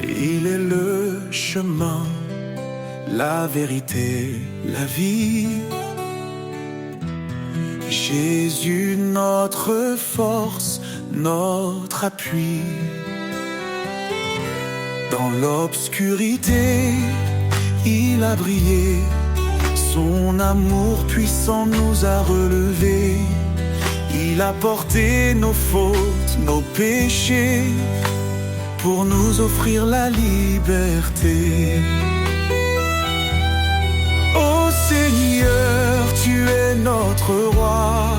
Il est le chemin, la vérité, la vie. Jésus, notre force, notre appui. Dans l'obscurité, il a brillé. Son amour puissant nous a relevés. Il a porté nos fautes, nos péchés, pour nous offrir la liberté. Ô Seigneur, tu es notre roi.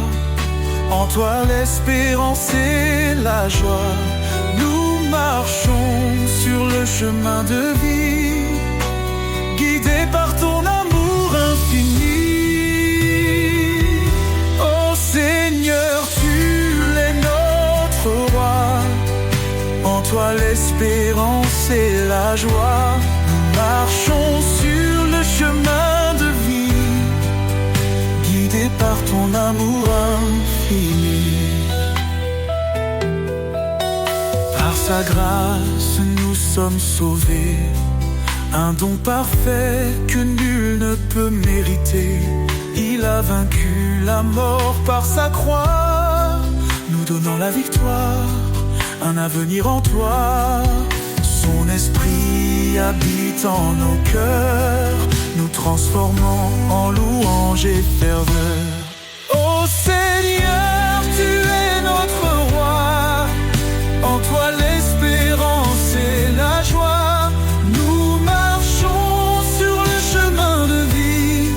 En toi l'espérance et la joie. Nous marchons sur le chemin de vie, guidés par ton amour infini. Ô Seigneur, tu es notre roi. En toi l'espérance et la joie. Nous marchons sur le chemin de vie, guidés par ton amour infini. Par sa grâce nous sommes sauvés, un don parfait que nul ne peut mériter. Il a vaincu la mort par sa croix, nous donnant la victoire, un avenir en toi. Son esprit habite en nos cœurs, nous transformant en louange et ferveur. Ô Seigneur, tu es notre roi. En toi l'espérance et la joie. Nous marchons sur le chemin de vie,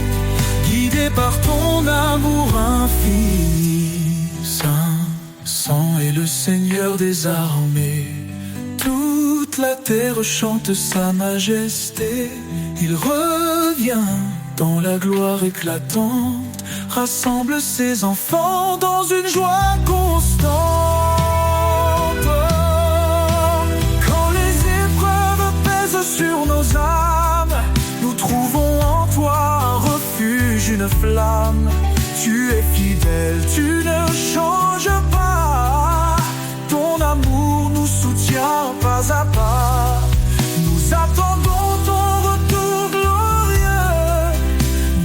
guidés par ton amour infini. Saint est le Seigneur des armées. Toute la terre chante sa majesté. Il revient dans la gloire éclatante, rassemble ses enfants dans une joie constante. Quand les épreuves pèsent sur nos âmes, nous trouvons en toi un refuge, une flamme. Tu es fidèle, tu ne changes pas. Ton amour nous soutient pas à pas. Nous attendons ton retour glorieux,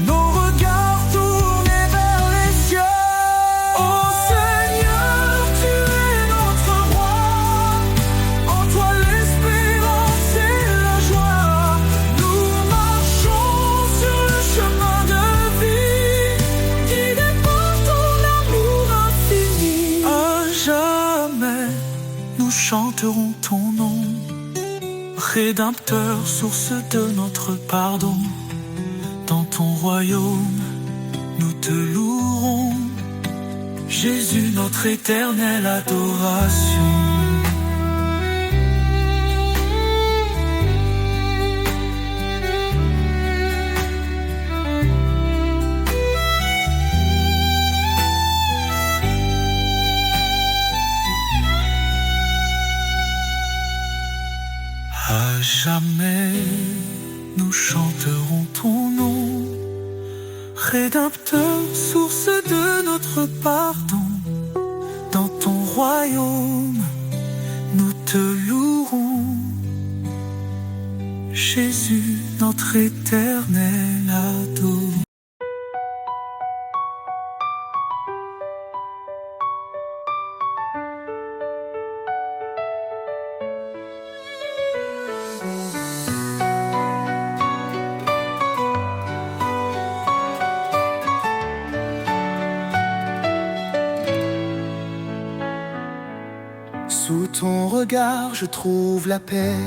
nos regards tournés vers les cieux. Ô Seigneur, tu es notre roi. En toi l'espérance et la joie. Nous marchons sur le chemin de vie, guidés par ton amour infini. À jamais nous chanterons ton nom, Rédempteur, source de notre pardon. Dans ton royaume, nous te louerons, Jésus, notre éternelle adoration. À jamais, nous chanterons ton nom, Rédempteur, source de notre pardon. Dans ton royaume, nous te louerons, Jésus, notre éternel ado. Sous ton regard, je trouve la paix,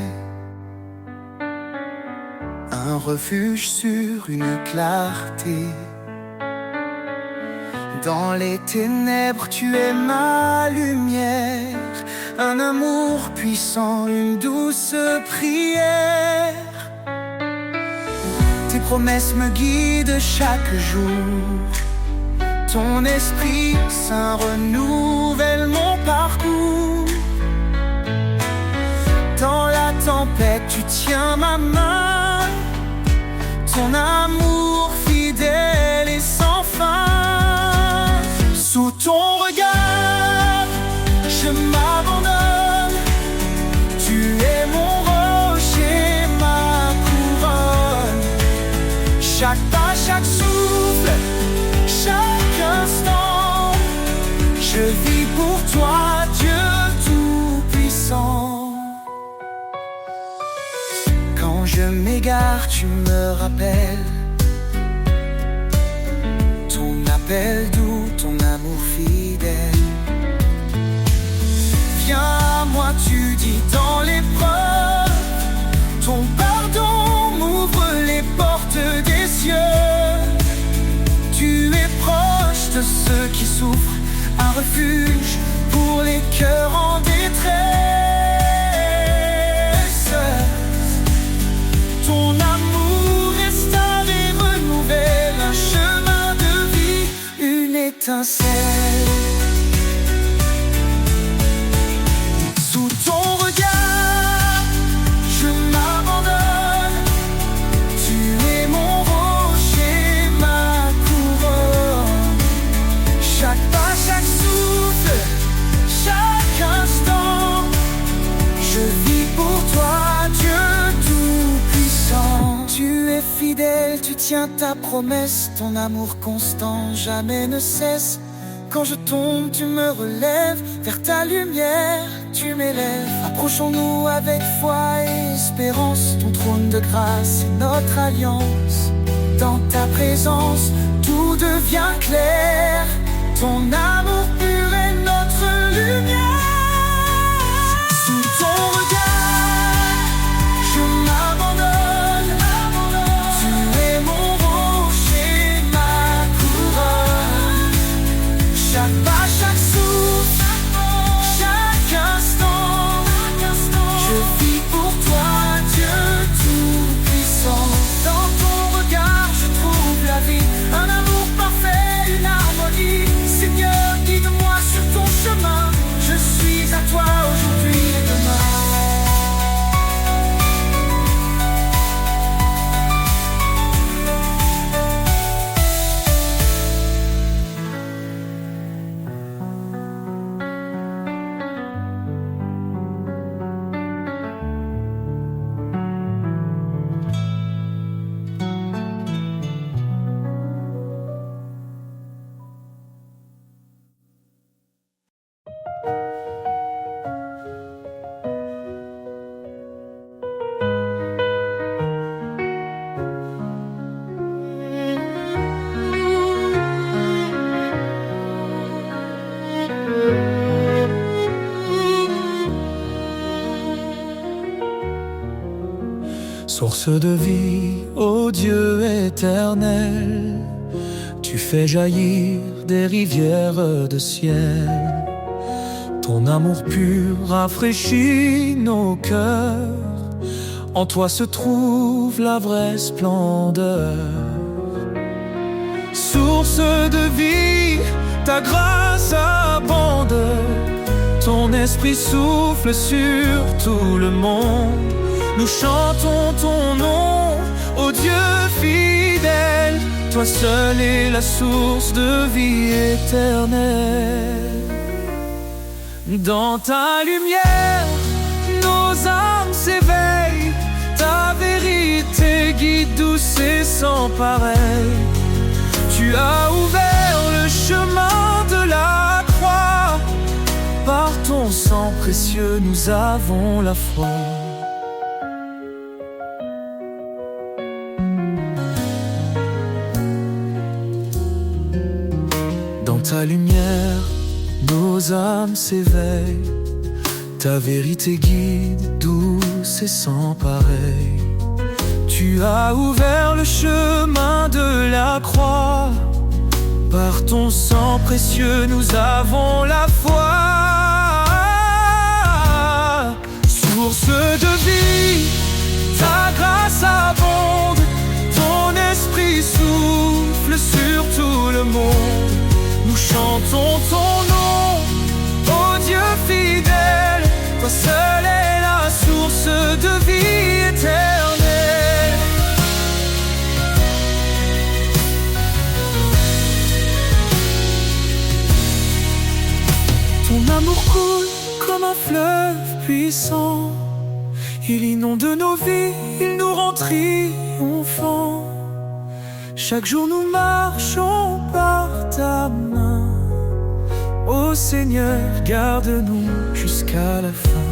un refuge sur une clarté. Dans les ténèbres, tu es ma lumière, un amour puissant, une douce prière. Tes promesses me guident chaque jour, ton esprit saint renouvelle mon parcours. Dans la tempête, tu tiens ma main, ton amour fidèle Chaque pas, chaque souffle, chaque instant, je vis pour toi, Dieu Tout-Puissant. Quand je m'égare, tu me rappelles ton appel doux, ton amour fidèle. Viens à moi, tu dis dans l'épreuve, ton pardon m'ouvre les portes des cieux. Tu es proche de ceux qui souffrent, un refuge pour les cœurs en détresse. Ton amour restaure et renouvelle un chemin de vie, une étincelle. Sous ton regard, je m'abandonne. Tu es mon rocher, ma couronne. Chaque pas, chaque souffle, chaque instant, je vis pour toi, Dieu Tout-Puissant. Tu es fidèle, tu tiens ta promesse, ton amour constant jamais ne cesse. Quand je tombe, tu me relèves, vers ta lumière, tu m'élèves. Approchons-nous avec foi et espérance, ton trône de grâce est notre alliance. Dans ta présence, tout devient clair, ton amour pur est notre lumière. Sous ton regard, je m'abandonne. Tu es mon rocher, ma couronne. Chaque pas, chaque souffle, chaque instant, je vis pour toi, Dieu Tout-Puissant. Dans ton regard, je trouve la vie, un amour parfait, une harmonie. Seigneur, guide-moi sur ton chemin, je suis à toi aujourd'hui et demain. Source de vie, ô Dieu éternel, tu fais jaillir des rivières de ciel. Ton amour pur rafraîchit nos cœurs, en toi se trouve la vraie splendeur. Source de vie, ta grâce abonde, ton esprit souffle sur tout le monde. Nous chantons ton nom, ô Dieu fidèle, toi seul es la source de vie éternelle. Dans ta lumière, nos âmes s'éveillent, ta vérité guide douce et sans pareil. Tu as ouvert le chemin de la croix, par ton sang précieux nous avons la foi. Dans ta lumière, nos âmes s'éveillent, ta vérité guide, douce et sans pareil. Tu as ouvert le chemin de la croix, par ton sang précieux nous avons la foi. Source de vie, ta grâce abonde, ton esprit souffle sur tout le monde. Nous chantons ton nom, ô Dieu fidèle, toi seul est la source de vie éternelle. Ton amour coule comme un fleuve puissant, il inonde nos vies, il nous rend triomphants. Chaque jour nous marchons par ta main. Ô Seigneur, garde-nous jusqu'à la fin.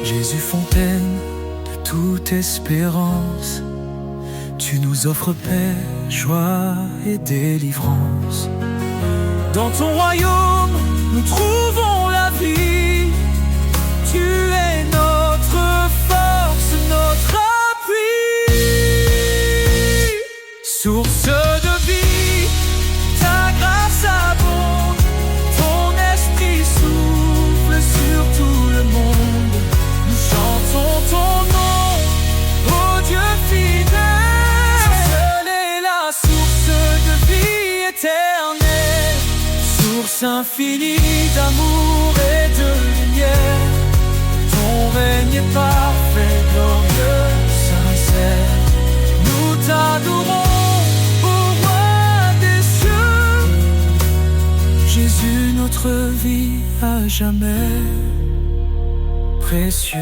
Jésus, fontaine de toute espérance, tu nous offres paix, joie et délivrance. Dans ton royaume, nous trouvons la vie. Tu es notre force, notre appui. Source de vie, ta grâce abonde. Ton esprit souffle sur tout le monde. Nous chantons ton nom, ô Dieu fidèle. Seule est la source de vie éternelle, source infinie d'amour et de lumière. Ton règne est parfait, glorieux, sincère. Nous t'adorons, ô roi des cieux. Jésus, notre vie à jamais précieux.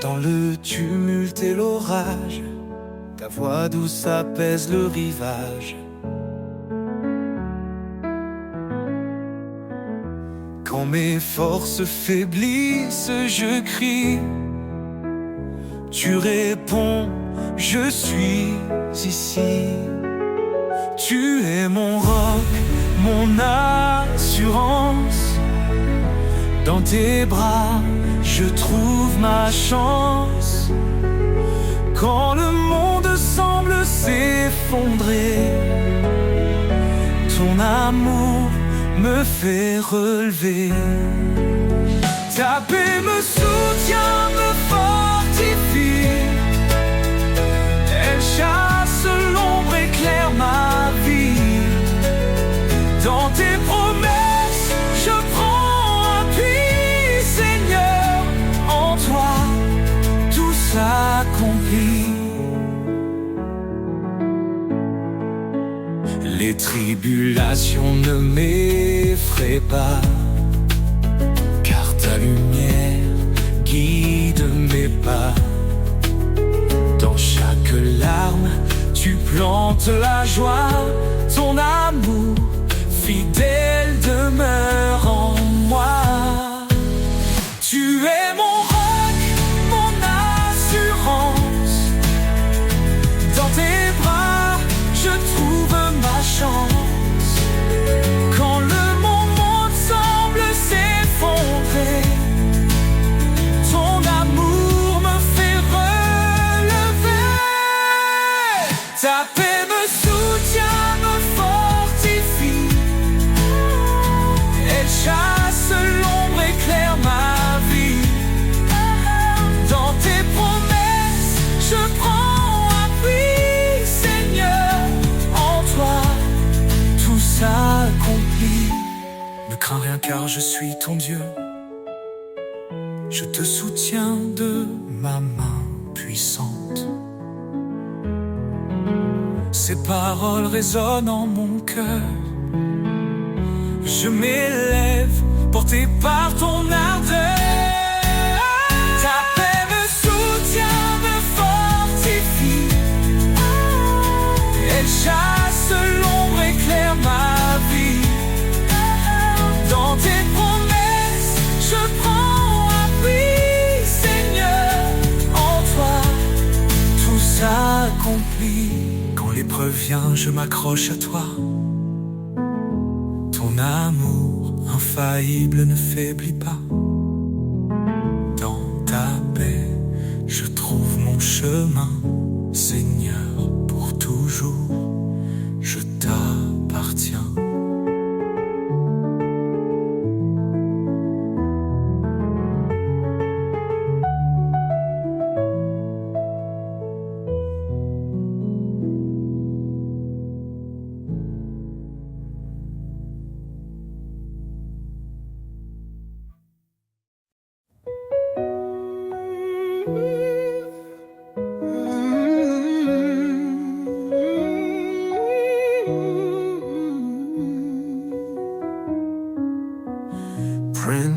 Dans le tumulte et l'orage, ta voix douce apaise le rivage. Quand mes forces faiblissent, je crie. Tu réponds, je suis ici. Tu es mon roc, mon assurance. Dans tes bras, je trouve ma chance. Quand le monde semble s'effondrer, ton amour me fait relever. Ta paix me soutient, me fortifie. Elle chasse l'ombre, éclaire ma vie. Dans tes promesses, je prends appui, Seigneur. En toi, tout s'accomplit. Les tribulations ne m'effraient pas, car ta lumière guide mes pas. Dans chaque larme, tu plantes la joie. Ton amour fidèle demeure en moi. Tu es mon roc, mon assurance. Dans tes bras, je trouve ma chance. Quand le monde semble s'effondrer, ton amour me fait relever. Ta paix me soutient, me fortifie. Elle chasse l'ombre, éclaire ma vie. Dans tes promesses, je prends appui, Seigneur. En toi, tout s'accomplit. Ne crains rien car je suis ton Dieu. Je te soutiens de ma main puissante. Ces paroles résonnent en mon cœur. Je m'élève, porté par ton ardeur. Ta paix me soutient, me fortifie. Elle chasse l'ombre, éclaire ma vie. Dans tes promesses, je prends appui, Seigneur. En toi, tout s'accomplit. Quand l'épreuve vient, je m'accroche à toi. Ton amour infaillible ne faiblit pas. Dans ta paix, je trouve mon chemin. Seigneur, pour toujours, je t'appartiens.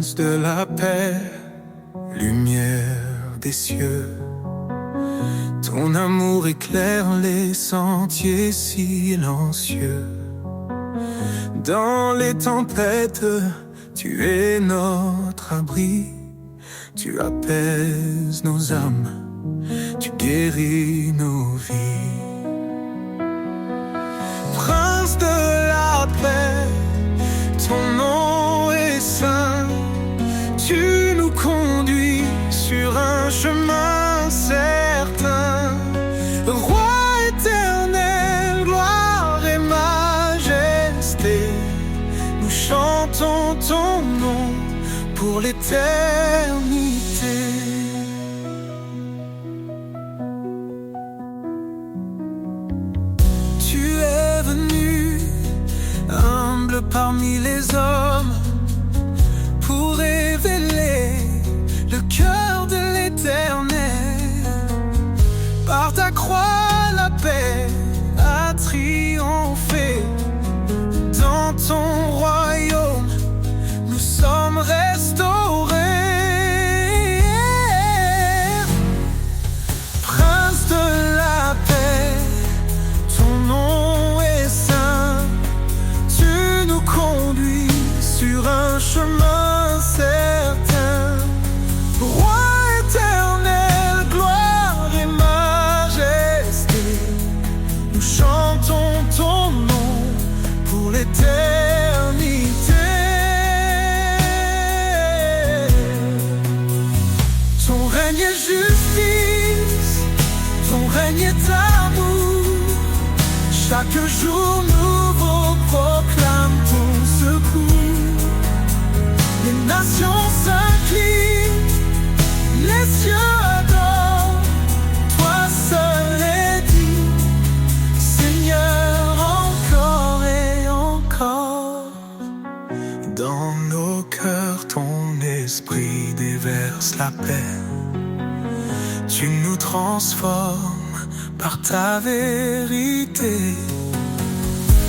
prince de la paix, lumière des cieux. Ton amour éclaire les sentiers silencieux. Dans les tempêtes, tu es notre abri. Tu apaises nos âmes, tu guéris nos vies. Prince de la paix, ton nom est saint. Tu nous conduis sur un chemin certain. Roi éternel, gloire et majesté, nous chantons ton nom pour l'éternité. Tu es venu, humble parmi les hommes, pour révéler le cœur de l'Éternel. Par ta croix, la paix a triomphé. Dans ton royaume, nous sommes restaurés. Prince de la paix, ton nom est saint. Tu nous conduis sur un chemin certain. Roi éternel, gloire et majesté, nous chantons ton nom pour l'éternité. Ton règne est justice, ton règne est amour. Chaque jour nouveau proclame ton secours. Les nations s'inclinent, les cieux adorent. Toi seul est digne, Seigneur, encore et encore. Dans nos cœurs, ton esprit déverse la paix. Tu nous transformes par ta vérité.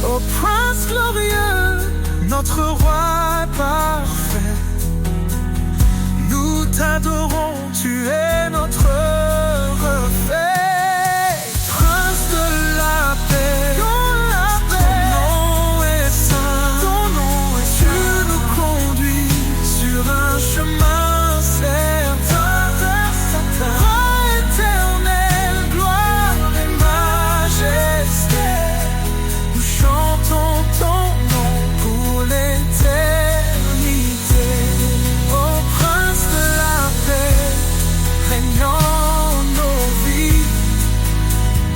Ô prince glorieux, notre roi parfait, nous t'adorons, tu es notre reflet. Prince de la paix, ton nom est saint, tu nous conduis sur un chemin certain. Roi éternel, gloire et majesté, nous chantons ton nom pour l'éternité. Ô prince de la paix, régnant nos vies.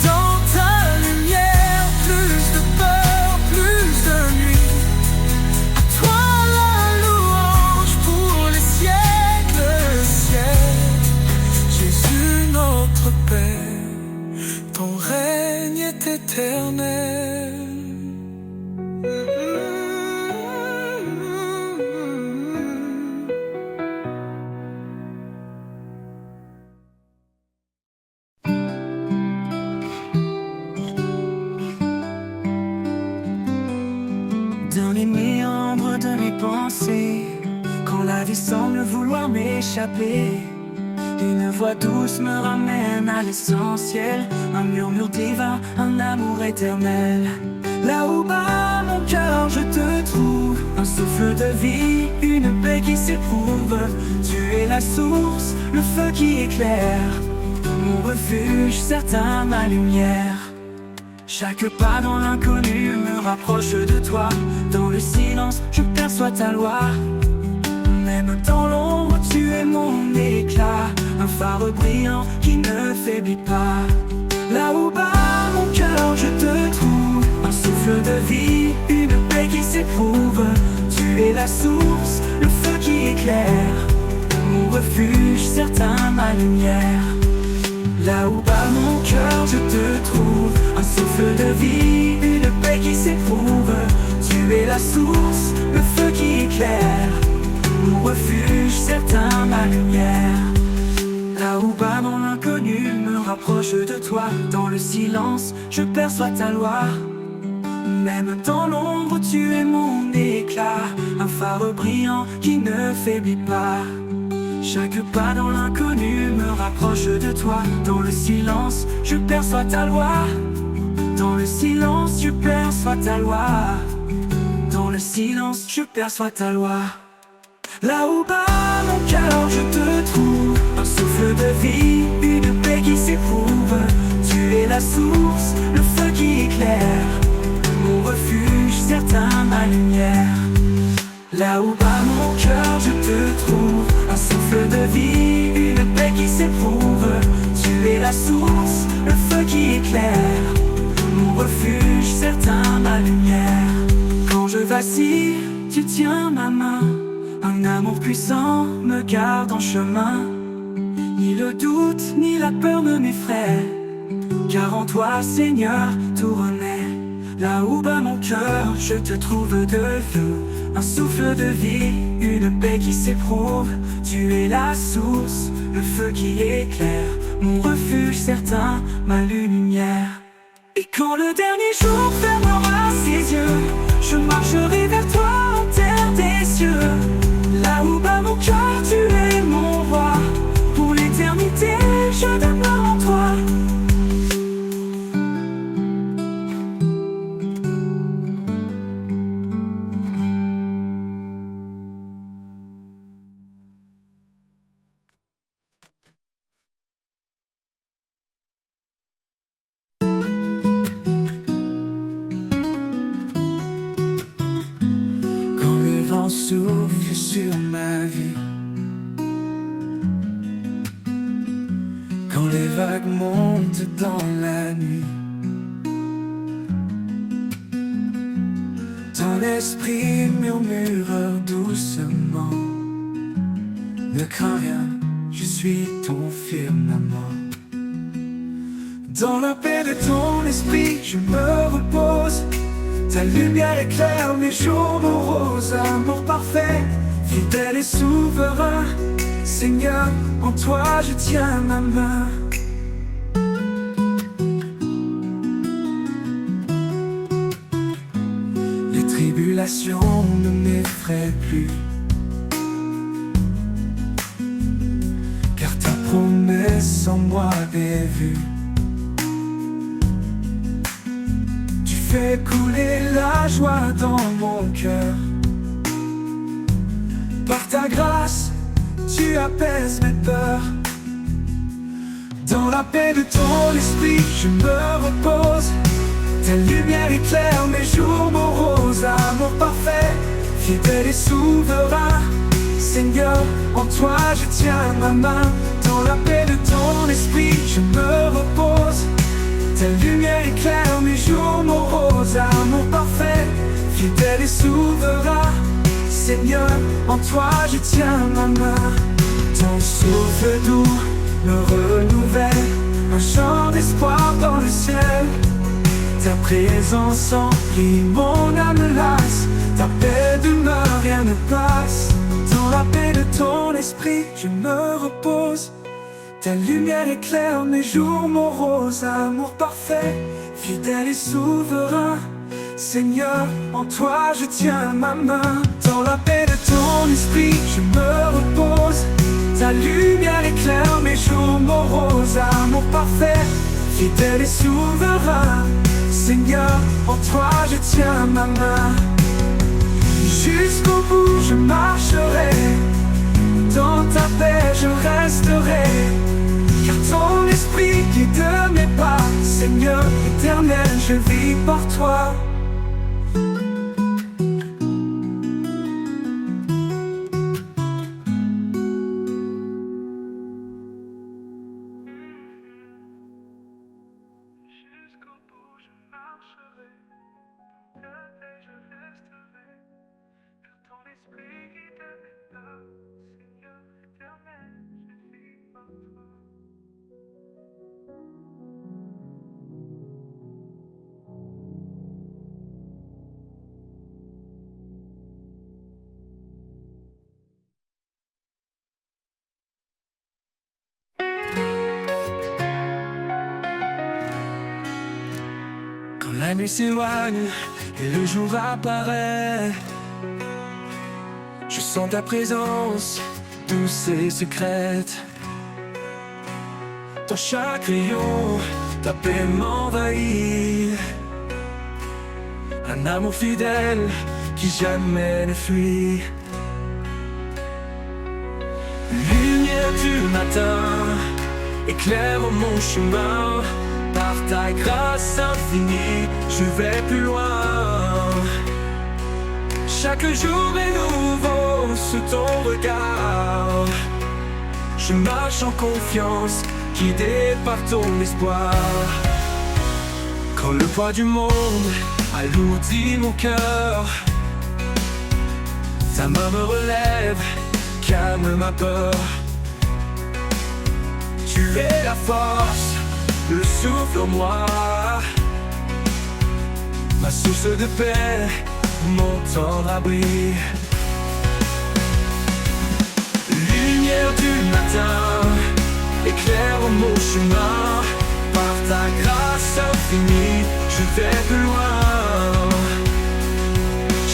Dans ta lumière, plus de peur, plus de nuit. À toi la louange pour les siècles, siècles. Jésus notre Père, ton règne est éternel. Dans les méandres de mes pensées, quand la vie semble vouloir m'échapper, une voix douce me ramène à l'essentiel. Un murmure divin, un amour éternel. Là où bat mon cœur, je te trouve. Un souffle de vie, une paix qui s'éprouve. Tu es la source, le feu qui éclaire. Mon refuge, certain, ma lumière. Chaque pas dans l'inconnu me rapproche de toi. Dans le silence, je perçois ta loi. Même dans l'ombre, tu es mon éclat. Un phare brillant qui ne faiblit pas. Là où bat mon cœur, je te trouve. Un souffle de vie, une paix qui s'éprouve. Tu es la source, le feu qui éclaire. Mon refuge, certain, ma lumière. Là où bat mon cœur, je te trouve. Un souffle de vie, une paix qui s'éprouve. Tu es la source, le feu qui éclaire. Mon refuge, certain, ma lumière. Là où bat mon inconnu me rapproche de toi. Dans le silence, je perçois ta loi. Même dans l'ombre, tu es mon éclat, un phare brillant qui ne faiblit pas. Chaque pas dans l'inconnu me rapproche de toi. Dans le silence, je perçois ta loi. Dans le silence, je perçois ta loi. Dans le silence, je perçois ta loi. Là où bat mon cœur, je te trouve. Un souffle de vie, une paix qui s'éprouve. Tu es la source, le feu qui éclaire. Mon refuge, certain, ma lumière. Là où bat mon cœur, je te trouve. Un souffle de vie, une paix qui s'éprouve. Tu es la source, le feu qui éclaire. Mon refuge, certain, ma lumière. Quand je vacille, tu tiens ma main. Un amour puissant me garde en chemin. Ni le doute, ni la peur ne m'effraient, car en toi, Seigneur, tout renaît. Là où bat mon cœur, je te trouve de feu. Un souffle de vie, une paix qui s'éprouve. Tu es la source, le feu qui éclaire. Mon refuge certain, ma lumière. Et quand le dernier jour fermera ses yeux, je marcherai vers toi en terre des cieux. Là où bat mon cœur, tu es mon roi. Pour l'éternité, je demeure en toi. Quand le vent souffle sur ma vie, quand les vagues montent dans la nuit, ton esprit murmure doucement: ne crains rien, je suis ton firmament. Dans la paix de ton esprit, je me repose. Ta lumière éclaire mes jours moroses. Amour parfait, fidèle et souverain, Seigneur, en toi je tiens ma main. Les tribulations ne m'effraient plus, car ta promesse en moi est vue. Tu fais couler la joie dans mon cœur. Par ta grâce, tu apaises mes peurs. Dans la paix de ton esprit, je me repose. Ta lumière éclaire mes jours moroses. Amour parfait, fidèle et souverain, Seigneur, en toi je tiens ma main. Dans la paix de ton esprit, je me repose. Ta lumière éclaire mes jours moroses. Amour parfait, fidèle et souverain, Seigneur, en toi je tiens ma main. Ton souffle doux me renouvelle, un chant d'espoir dans le ciel. Ta présence emplit mon âme lasse. Ta paix demeure, rien ne passe. Dans la paix de ton esprit, je me repose. Ta lumière éclaire mes jours moroses. Amour parfait, fidèle et souverain, Seigneur, en toi je tiens ma main. Dans la paix de ton esprit, je me repose. Ta lumière éclaire mes jours moroses. Amour parfait, fidèle et souverain, Seigneur, en toi je tiens ma main. Jusqu'au bout je marcherai, dans ta paix je resterai, car ton esprit guide mes pas. Seigneur éternel, je vis par toi. Jusqu'au bout je marcherai, dans ta paix je resterai, car ton esprit guide mes pas. Seigneur éternel, je vis par toi. La nuit s'éloigne et le jour apparaît. Je sens ta présence, douce et secrète. Dans chaque rayon, ta paix m'envahit. Un amour fidèle qui jamais ne fuit. Lumière du matin, éclaire mon chemin. Par ta grâce infinie, je vais plus loin. Chaque jour est nouveau sous ton regard. Je marche en confiance, guidé par ton espoir. Quand le poids du monde alourdit mon cœur, ta main me relève, calme ma peur. Tu es la force, le souffle en moi, ma source de paix, mon tendre abri. Lumière du matin, éclaire mon chemin. Par ta grâce infinie, je vais plus loin.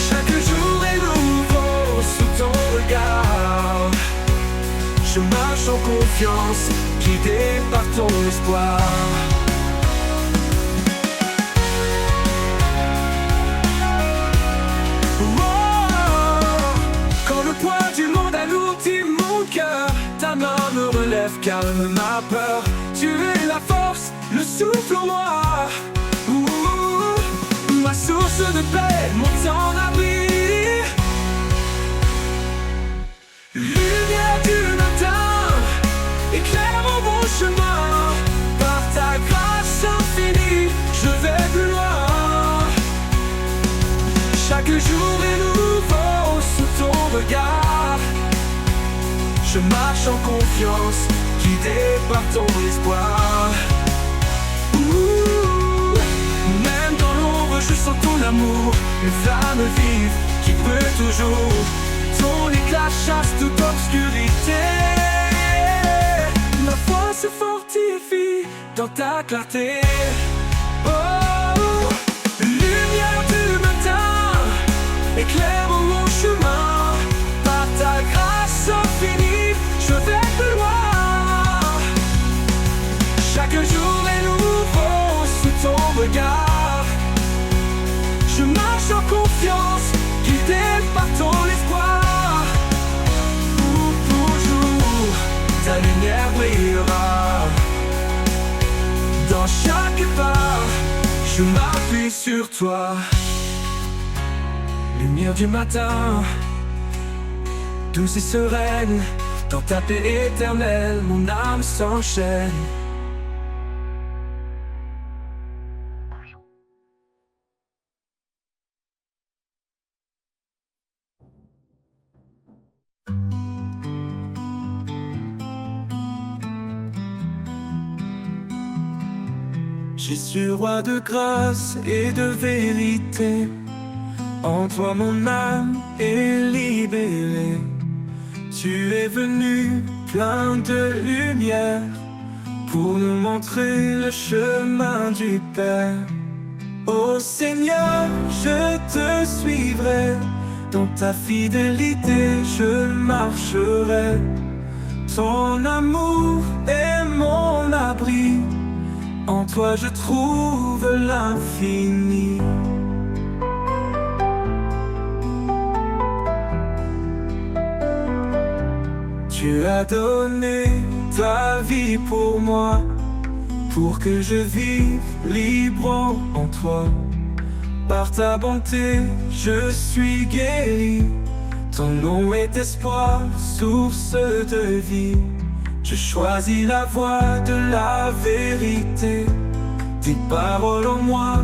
Chaque jour est nouveau sous ton regard. Je marche en confiance, guidé par ton espoir. Quand le poids du monde alourdit mon cœur, ta main me relève, calme ma peur. Tu es la force, le souffle en moi. Ma source de paix, mon temps d'abri. Lumière du matin, éclaire mon chemin. Par ta grâce infinie, je vais plus loin. Chaque jour est nouveau sous ton regard. Je marche en confiance, guidé par ton espoir. Même dans l'ombre, je sens ton amour, une flamme vive qui brûle toujours. Ton éclat chasse toute obscurité. Ma foi se fortifie dans ta clarté. Oh, lumière du matin, éclaire mon chemin. Par ta grâce infinie, je vais plus loin. Chaque jour est nouveau sous ton regard. Je marche en confiance, guidé par ton espoir. Pour toujours, ta lumière brillera. Dans chaque pas, je m'appuie sur toi. Lumière du matin, douce et sereine, dans ta paix éternelle, mon âme s'enchaîne. Jésus, roi de grâce et de vérité, en toi mon âme est libérée. Tu es venu plein de lumière pour nous montrer le chemin du Père. Ô Seigneur, je te suivrai, dans ta fidélité je marcherai. Ton amour est mon abri, en toi je trouve l'infini. Tu as donné ta vie pour moi, pour que je vive libre en toi. Par ta bonté, je suis guéri. Ton nom est espoir, source de vie. Je choisis la voie de la vérité. Tes paroles en moi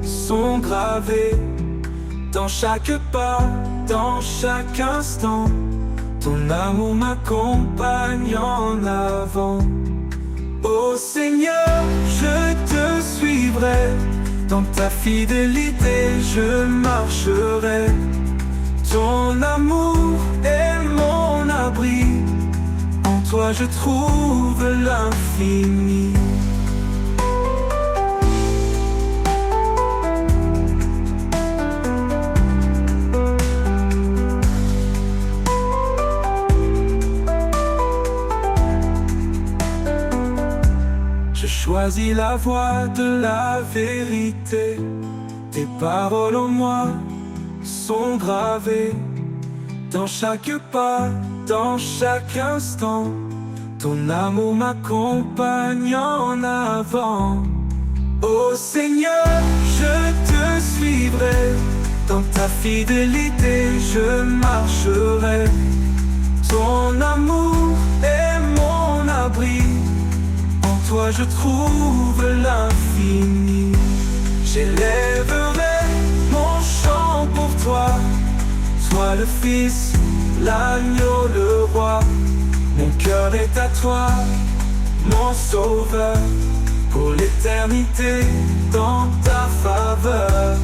sont gravées dans chaque pas, dans chaque instant. Ton amour m'accompagne en avant. Ô Seigneur, je te suivrai, dans ta fidélité je marcherai. Ton amour est mon abri, en toi je trouve l'infini. choisis la voie de la vérité. Tes paroles en moi sont gravées dans chaque pas, dans chaque instant. Ton amour m'accompagne en avant. Ô Seigneur, je te suivrai. Dans ta fidélité, je marcherai. Ton amour est mon abri. En toi je trouve l'infini. J'élèverai mon chant pour toi. Toi le Fils, l'agneau, le roi. Mon cœur est à toi, mon sauveur. Pour l'éternité, dans ta faveur.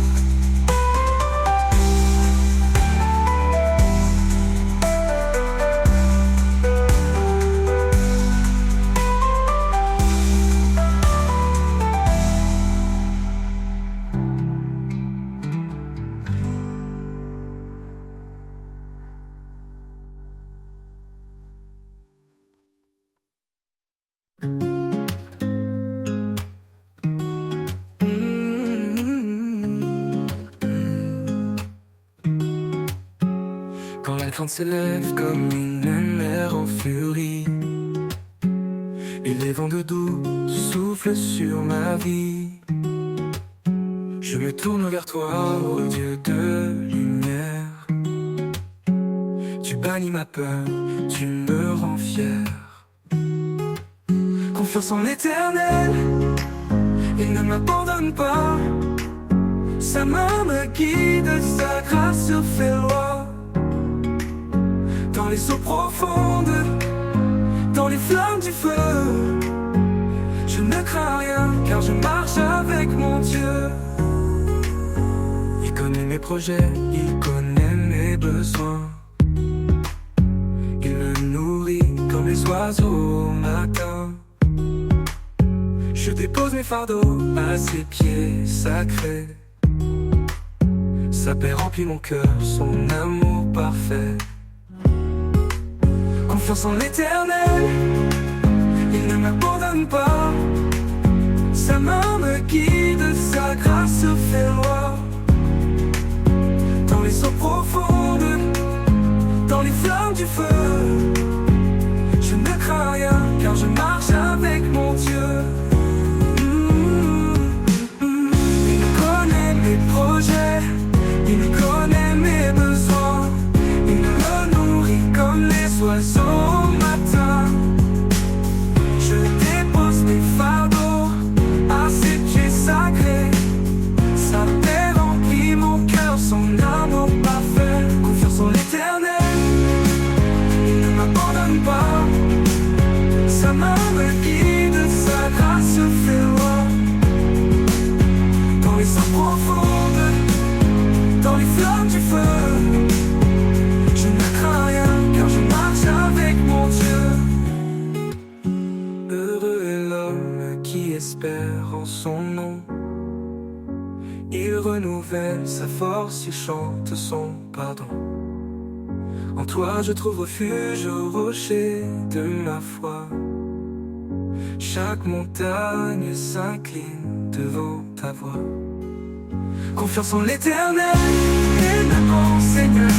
Quand la crainte s'élève comme une mer en furie, et les vents de doux soufflent sur ma vie, je me tourne vers toi, ô Dieu de lumière. Tu bannis ma peur, tu me rends fier. Confiance en l'Éternel, il ne m'abandonne pas. Sa main me guide, sa grâce fait loi. Dans les eaux profondes, dans les flammes du feu, je ne crains rien, car je marche avec mon Dieu. Il connaît mes projets, il connaît mes besoins. Il me nourrit comme les oiseaux au matin. Je dépose mes fardeaux à ses pieds sacrés. Sa paix remplit mon cœur, son amour parfait. Confiance en l'Éternel, il ne m'abandonne pas. Sa main me guide, sa grâce fait loi. Dans les eaux profondes, dans les flammes du feu, je ne crains rien, car je marche avec mon Dieu. Il connaît mes projets, il connaît mes besoins. Il me nourrit comme les oiseaux au matin. Je dépose mes fardeaux à ses pieds sacrés. Sa paix remplit mon cœur, son amour parfait. Confiance en l'Éternel, il ne m'abandonne pas. Sa main me guide, sa grâce fait loi. Dans les eaux profondes, dans les flammes du feu, je ne crains rien, car je marche avec mon Dieu. Heureux est l'homme qui espère en son nom. Il renouvelle sa force, il chante son pardon. En toi je trouve refuge au rocher de ma foi. Chaque montagne s'incline devant ta voix. Confiance en l'Éternel, et maintenant Seigneur,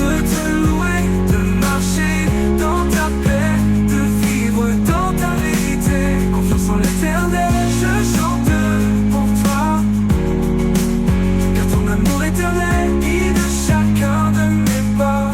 de te louer, de marcher dans ta paix, de vivre dans ta vérité. Confiance en l'Éternel, je chante pour toi, car ton amour éternel guide chacun de mes pas.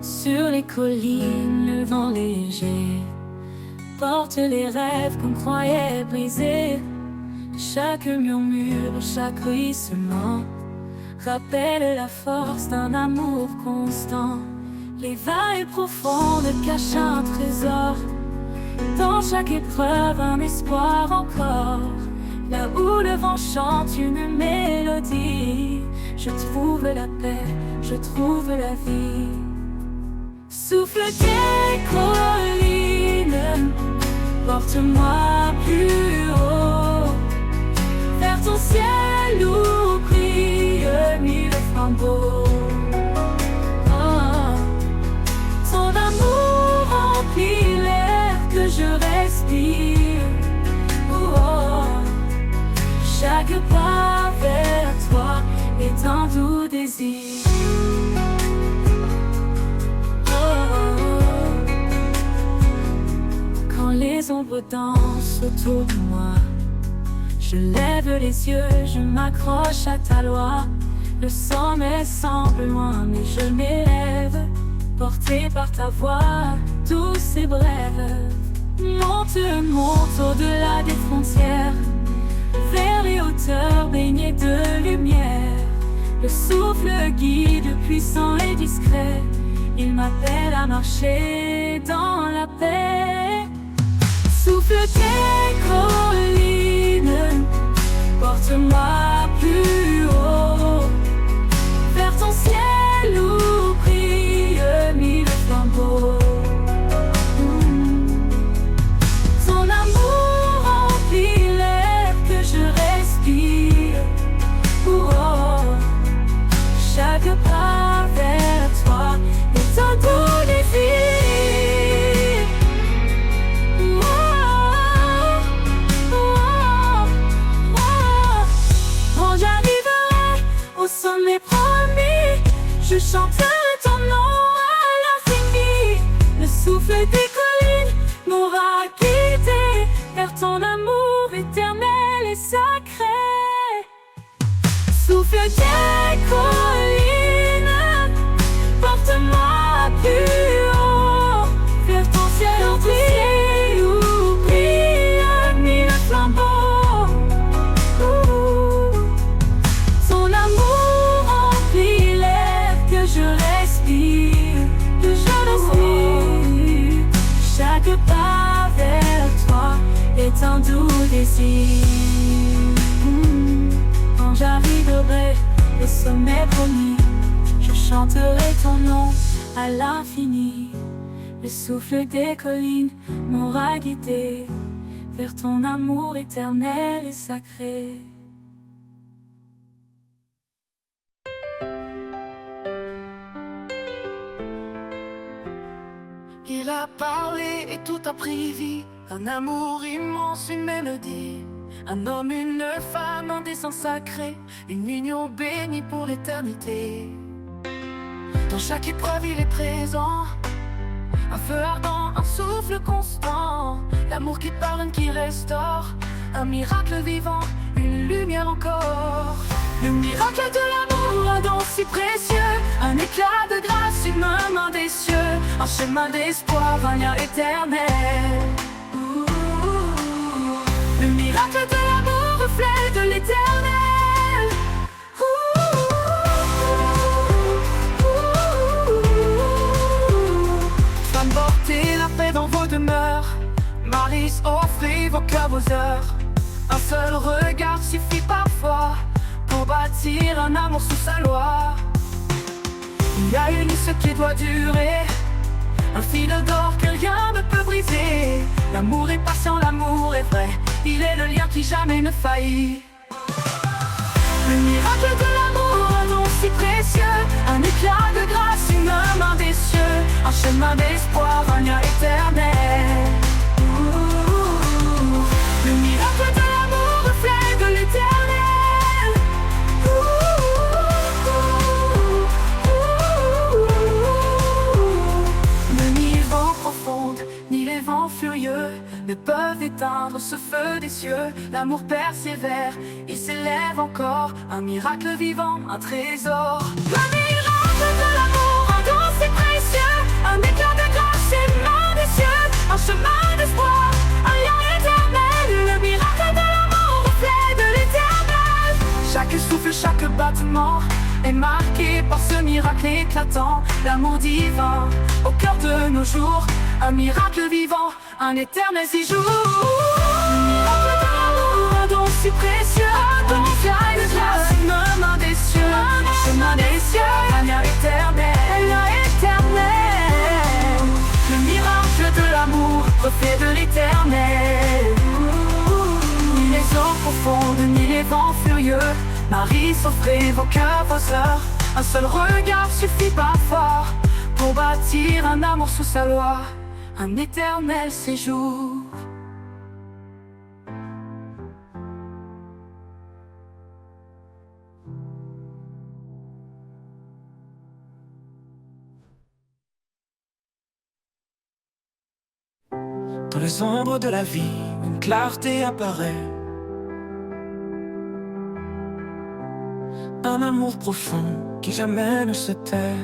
Sur les collines, le vent léger porte les rêves qu'on croyait brisés. Chaque murmure, chaque ruissellement rappelle la force d'un amour constant. Les vagues profondes cachent un trésor. Dans chaque épreuve, un espoir encore. Là où le vent chante une mélodie, je trouve la paix, je trouve la vie. Souffle des collines, porte-moi plus haut, vers ton ciel où brillent mille flambeaux. Oh, ton amour remplit l'air que je respire. Oh, chaque pas vers toi est un doux désir. Les ombres dansent autour de moi. Je lève les yeux, je m'accroche à ta loi. Le sommet semble loin, mais je m'élève, porté par ta voix douce et brève. Monte, monte au-delà des frontières, vers les hauteurs baignées de lumière. Le souffle guide, puissant et discret, il m'appelle à marcher dans la paix. Souffle des collines, porte-moi plus haut, vers ton ciel où brillent mille flambeaux. Ton amour remplit l'air que je respire. Oh, chaque pas vers toi est un doux désir. Sommet promis, je chanterai ton nom à l'infini. Le souffle des collines m'aura guidé vers ton amour éternel et sacré. Souffle des collines, porte-moi plus haut, vers ton ciel où brillent mille flambeaux. Chaque pas vers toi est un doux désir. Quand j'arriverai au sommet promis, je chanterai ton nom à l'infini. Le souffle des collines m'aura guidé vers ton amour éternel et sacré. Il a parlé et tout a pris vie. Un amour immense, une mélodie. Un homme, une femme, un dessein sacré. Une union bénie pour l'éternité. Dans chaque épreuve il est présent. Un feu ardent, un souffle constant. L'amour qui pardonne, qui restaure. Un miracle vivant, une lumière encore. Le miracle de l'amour, un don si précieux. Un éclat de grâce, une main des cieux. Un chemin d'espoir, un lien éternel. Le miracle de l'amour, reflet de l'éternel. Femme, portez la paix dans vos demeures. Malice, offrez vos cœurs, vos heures. Un seul regard suffit parfois pour bâtir un amour sous sa loi. Il y a une ce qui doit durer, un fil d'or que rien ne peut briser. L'amour est patient, l'amour est vrai, il est le lien qui jamais ne faillit. Le miracle de l'amour, un don si précieux. Un éclat de grâce, une main des cieux. Un chemin d'espoir, un lien éternel. Le miracle de l'amour, reflet de l'éternel. Ni les vents furieux ne peuvent éteindre ce feu des cieux. L'amour persévère, il s'élève encore. Un miracle vivant, un trésor. Le miracle de l'amour, un don si précieux. Un éclat de grâce, une main des cieux. Un chemin d'espoir, un lien éternel. Le miracle de l'amour, reflet de l'éternel. Chaque souffle, chaque battement est marqué par ce miracle éclatant. L'amour divin au cœur de nos jours. Un miracle vivant, un éternel si jour. Le miracle de l'amour, un don si précieux. Ton miséricorde de grâce, une main des cieux, chemin des cieux, lumière éternelle, le miracle de l'amour, reflet de l'éternel. Ni les eaux profondes, ni les vents furieux, Marie s'offrait vos cœurs, vos heures. Un seul regard suffit parfois pour bâtir un amour sous sa loi, un éternel séjour. Dans les ombres de la vie, une clarté apparaît. Un amour profond qui jamais ne se tait.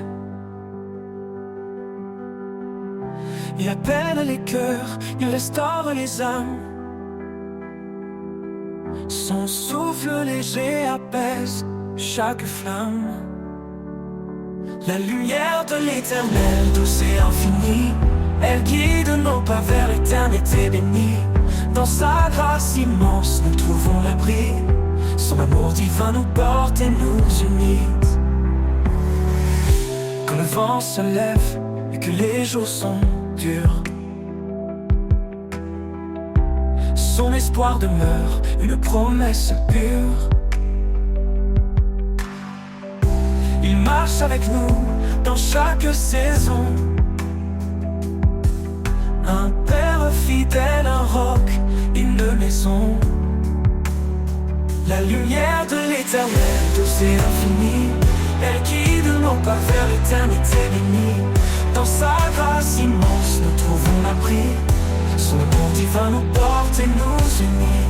Il appelle les cœurs, il restaure les âmes. Son souffle léger apaise chaque flamme. La lumière de l'éternel, douce et infinie, elle guide nos pas vers l'éternité bénie. Dans sa grâce immense, nous trouvons l'abri. Son amour divin nous porte et nous unit. Quand le vent se lève et que les jours sont durs, son espoir demeure, une promesse pure. Il marche avec nous dans chaque saison. Un père fidèle, un roc, une maison. La lumière de l'éternel, douce et infinie, elle guide nos pas vers l'éternité bénie. Dans sa grâce immense, nous trouvons l'abri. Son amour divin nous porte et nous unit.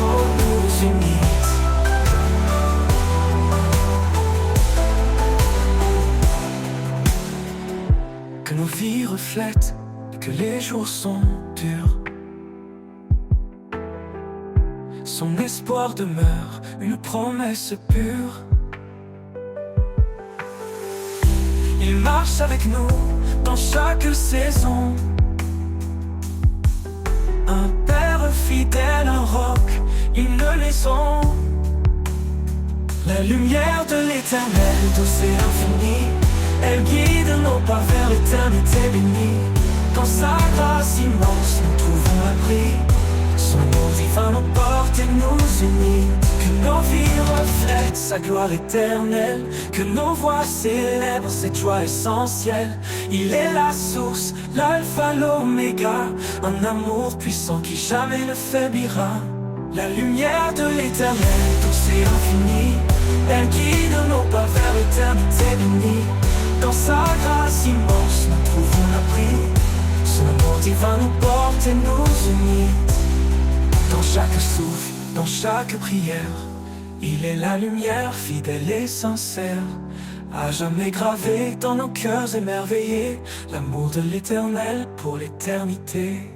Oh, nous unit. Que nos vies reflètent que les jours sont durs. Son espoir demeure, une promesse pure. Il marche avec nous dans chaque saison. Un père fidèle, un roc, une maison. La lumière de l'éternel, douce et infinie, elle guide nos pas vers l'éternité bénie. Dans sa grâce immense, nous trouvons l'abri. Son amour divin nous porte et nous unit. Que nos vies reflètent sa gloire éternelle. Que nos voix célèbrent cette joie essentielle. Il est la source, l'alpha, l'oméga. Un amour puissant qui jamais ne faiblira. La lumière de l'éternel, douce et infinie, elle guide nos pas vers l'éternité bénie. Dans sa grâce immense, nous trouvons l'abri. Son amour divin nous porte et nous unit. Dans chaque souffle, dans chaque prière, il est la lumière fidèle et sincère. À jamais gravé dans nos cœurs émerveillés, l'amour de l'éternel pour l'éternité.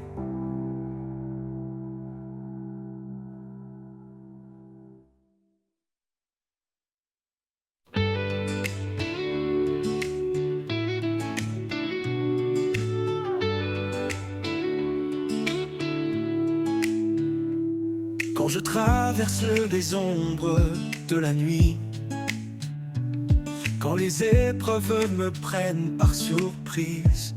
Quand je traverse les ombres de la nuit, quand les épreuves me prennent par surprise,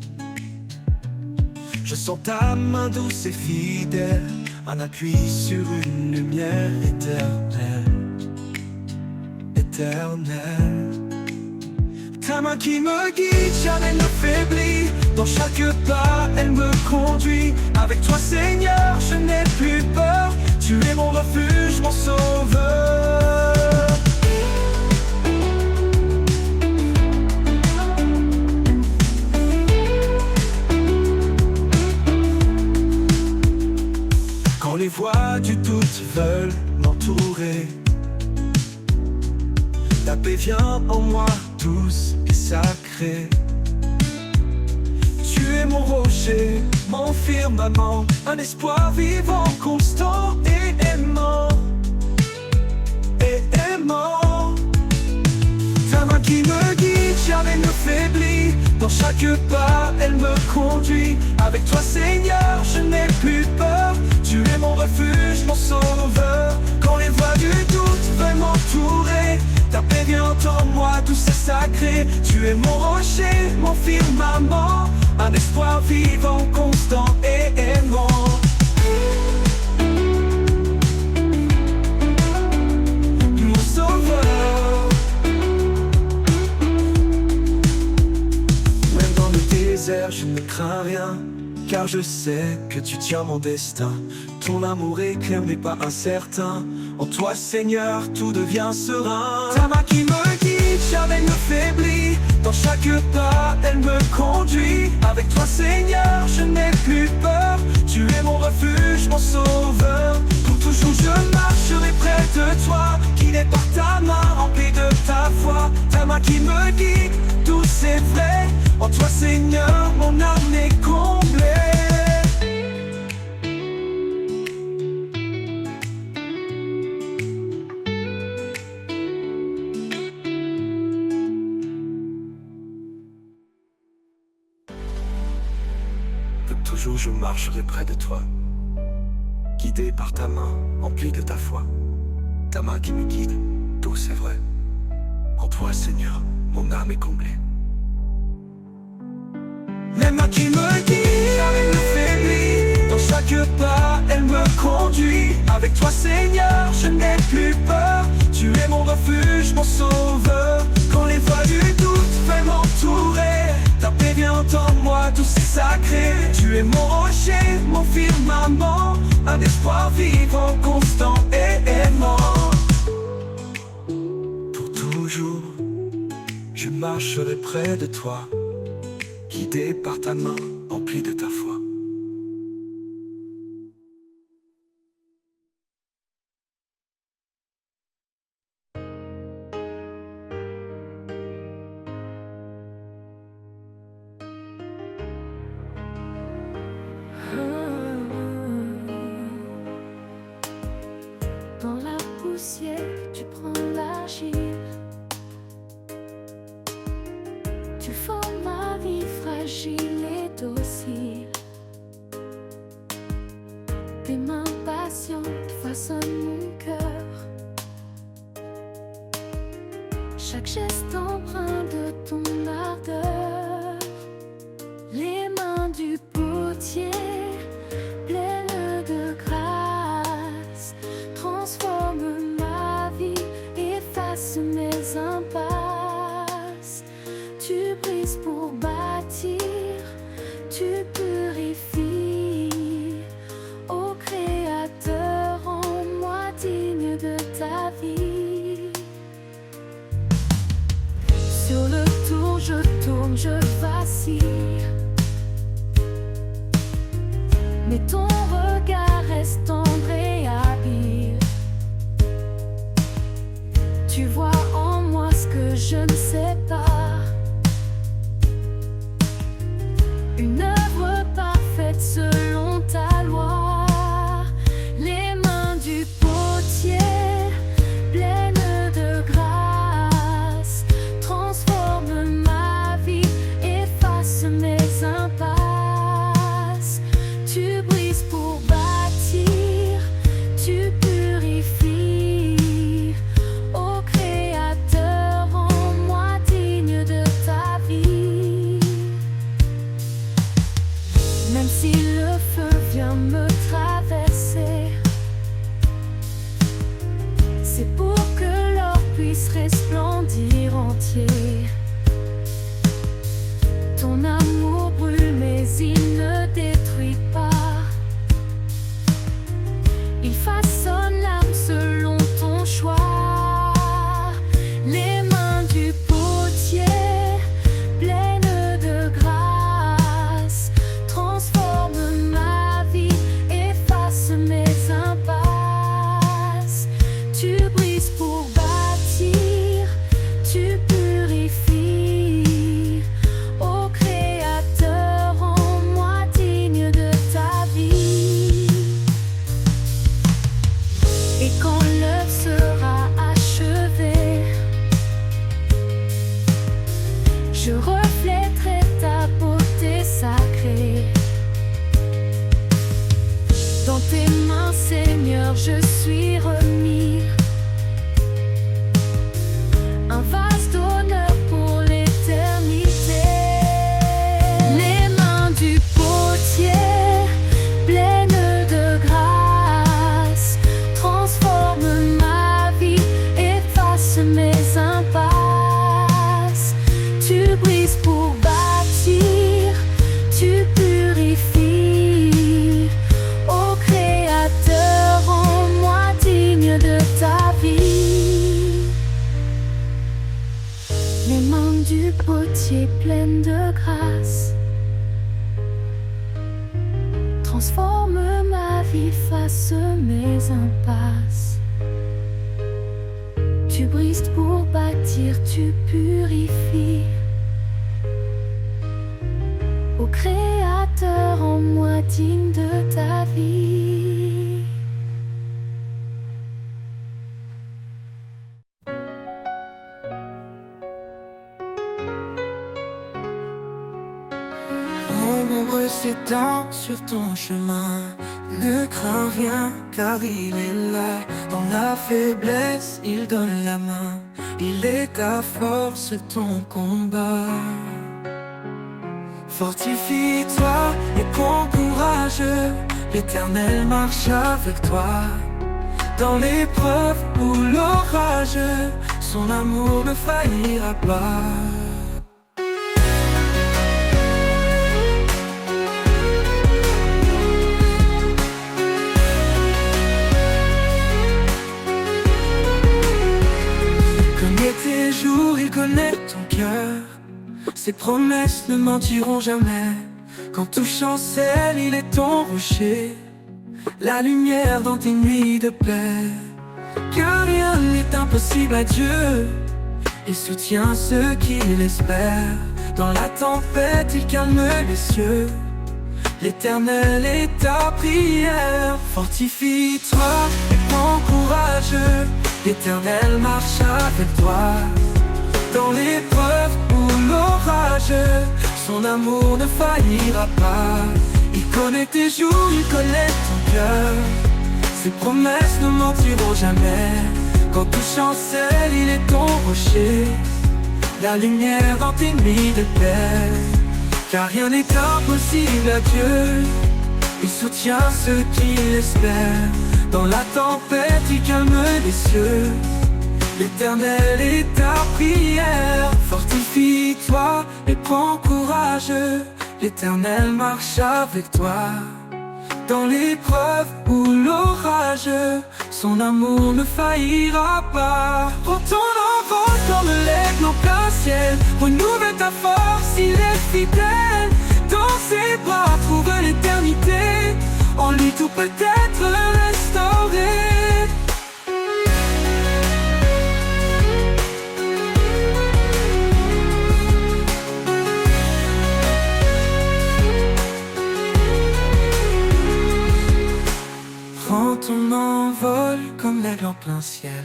je sens ta main douce et fidèle, un appui sur une lumière éternelle, éternelle. Ta main qui me guide, jamais ne faiblit. Dans chaque pas, elle me conduit. Avec toi, Seigneur, je n'ai plus peur. Tu es mon refuge, mon sauveur. Quand les voix du doute veulent m'entourer, ta paix vient en moi, douce et sacrée. Tu es mon rocher, mon firmament, un espoir vivant, constant et aimant. Et aimant. Ta main qui me guide, jamais ne faiblit. Dans chaque pas, elle me conduit. Avec toi, Seigneur, je n'ai plus peur. Tu es mon refuge, mon sauveur. Quand les voix du doute veulent m'entourer, ta paix vient en moi, tout c'est sacré. Tu es mon rocher, mon firmament, un espoir vivant, constant et aimant. Mon sauveur. Même dans le désert, je ne crains rien, car je sais que tu tiens mon destin. Ton amour éclaire n'est pas incertain. En toi, Seigneur, tout devient serein. Ta main qui me guide, jamais ne faiblit. Dans chaque pas, elle me conduit. Avec toi, Seigneur, je n'ai plus peur. Tu es mon refuge, mon sauveur. Pour toujours, je marcherai près de toi, guidé par ta main, rempli de ta foi. Ta main qui me guide, tout c'est vrai. En toi, Seigneur, mon âme est comblée. Toujours je marcherai près de toi, guidé par ta main, empli de ta foi. Ta main qui me guide, tout c'est vrai. En toi, Seigneur, mon âme est comblée. Les mains qui me guident, jamais ne faiblit. Dans chaque pas, elle me conduit. Avec toi, Seigneur, je n'ai plus peur. Tu es mon refuge, mon sauveur. Quand les voix du doute veulent m'entourer, ta paix vient en moi, tout c'est sacré. Tu es mon rocher, mon firmament, un espoir vivant, constant et aimant. Pour toujours, je marcherai près de toi, guidé par ta main, empli de ta foi. Dans la poussière, tu prends l'argile. Tu formes ma vie fragile et docile. Tes mains patientes façonnent mon cœur. Chaque geste empreint de ton ardeur. Les mains du potier, pleines de grâce, transforme ma vie, efface mes impasses. Tu brises pour bâtir, tu purifies. Ô Créateur, rends-moi digne de ta vie. Sur le tour je suis remis un vaste honneur pour l'éternité. Les mains du potier, pleines de grâce, transforment ma vie, effacent mes impasses. Tu brises pour bâtir, tu purifies. Ô Créateur, rends-moi digne de ta vie. Les mains du potier pleines de grâce transforment ma vie, face mes impasses. Tu brises pour bâtir, tu purifies. Ô Créateur, en moi digne de ta vie. Ombre s'étend sur ton chemin, ne crains rien car il est là. Dans la faiblesse, il donne la main, il est ta force, ton combat. Fortifie-toi et prends courage, l'Éternel marche avec toi. Dans l'épreuve ou l'orage, son amour ne faillira pas. Tes jours, il connaît ton cœur. Ses promesses ne mentiront jamais. Quand tout chancelle, il est ton rocher, la lumière dans tes nuits de paix. Car rien n'est impossible à Dieu, il soutient ceux qui l'espèrent. Dans la tempête, il calme les cieux, l'Éternel est ta prière. Fortifie-toi et prends courage, l'Éternel marche avec toi. Dans l'épreuve ou l'orage, son amour ne faillira pas. Il connaît tes jours, il connaît ton cœur. Ses promesses ne mentiront jamais. Quand tout chancelle, il est ton rocher, la lumière dans tes nuits de paix. Car rien n'est impossible à Dieu, il soutient ceux qui l'espèrent. Dans la tempête, il calme les cieux, l'Éternel est ta prière. Fortifie-toi et prends courage, l'Éternel marche avec toi. Dans l'épreuve ou l'orage, son amour ne faillira pas. Prends ton envol comme l'aigle en plein ciel, renouvelle ta force, il est fidèle. Dans ses bras trouve l'éternité, en lui tout peut être restauré. Prends ton envol comme l'aigle en plein ciel,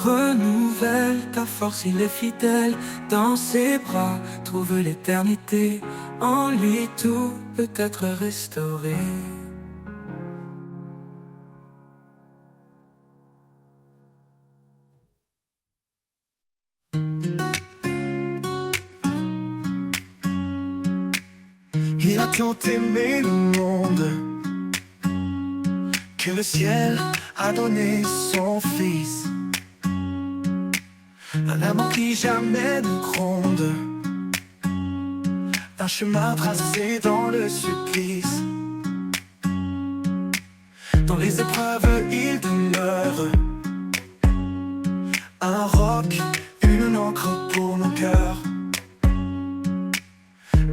renouvelle ta force, il est fidèle. Dans ses bras trouve l'éternité, en lui tout peut être restauré. Il a tant aimé le monde que le ciel a donné son fils. Un amour qui jamais ne gronde, un chemin tracé dans le supplice. Dans les épreuves il demeure un roc, une encre pour nos cœurs,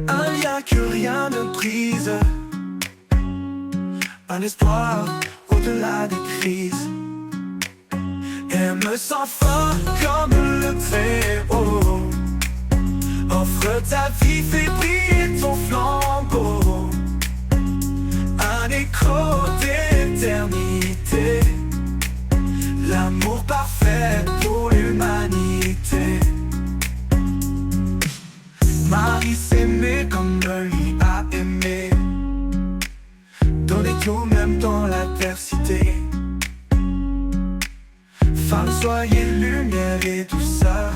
un lien que rien ne brise, un espoir au-delà des crises. Aime sans fin comme le Très-Haut, offre ta vie, fais briller ton flambeau, un écho d'éternité, l'amour parfait pour l'humanité. Marie s'aimait comme lui a aimé, donner tout même dans l'adversité. Femmes, soyez lumière et douceur,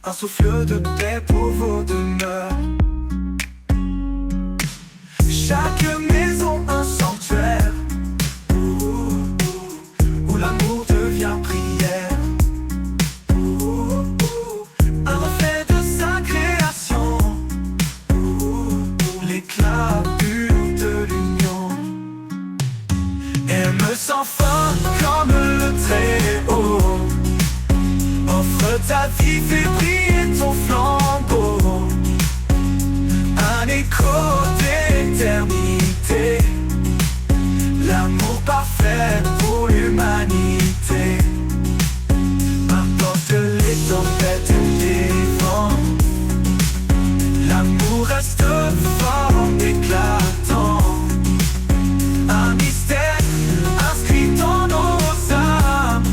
un souffle de paix pour vos demeures. Chaque maison un sanctuaire où l'amour devient prière, un reflet de sa création, l'éclat pur de l'union. Aime sans fin comme le Très-Haut, offre ta vie, fais briller ton flambeau, un écho d'éternité, l'amour parfait pour l'humanité. Importe les tempêtes et les vents, l'amour reste fort, éclatant, un mystère inscrit dans nos âmes,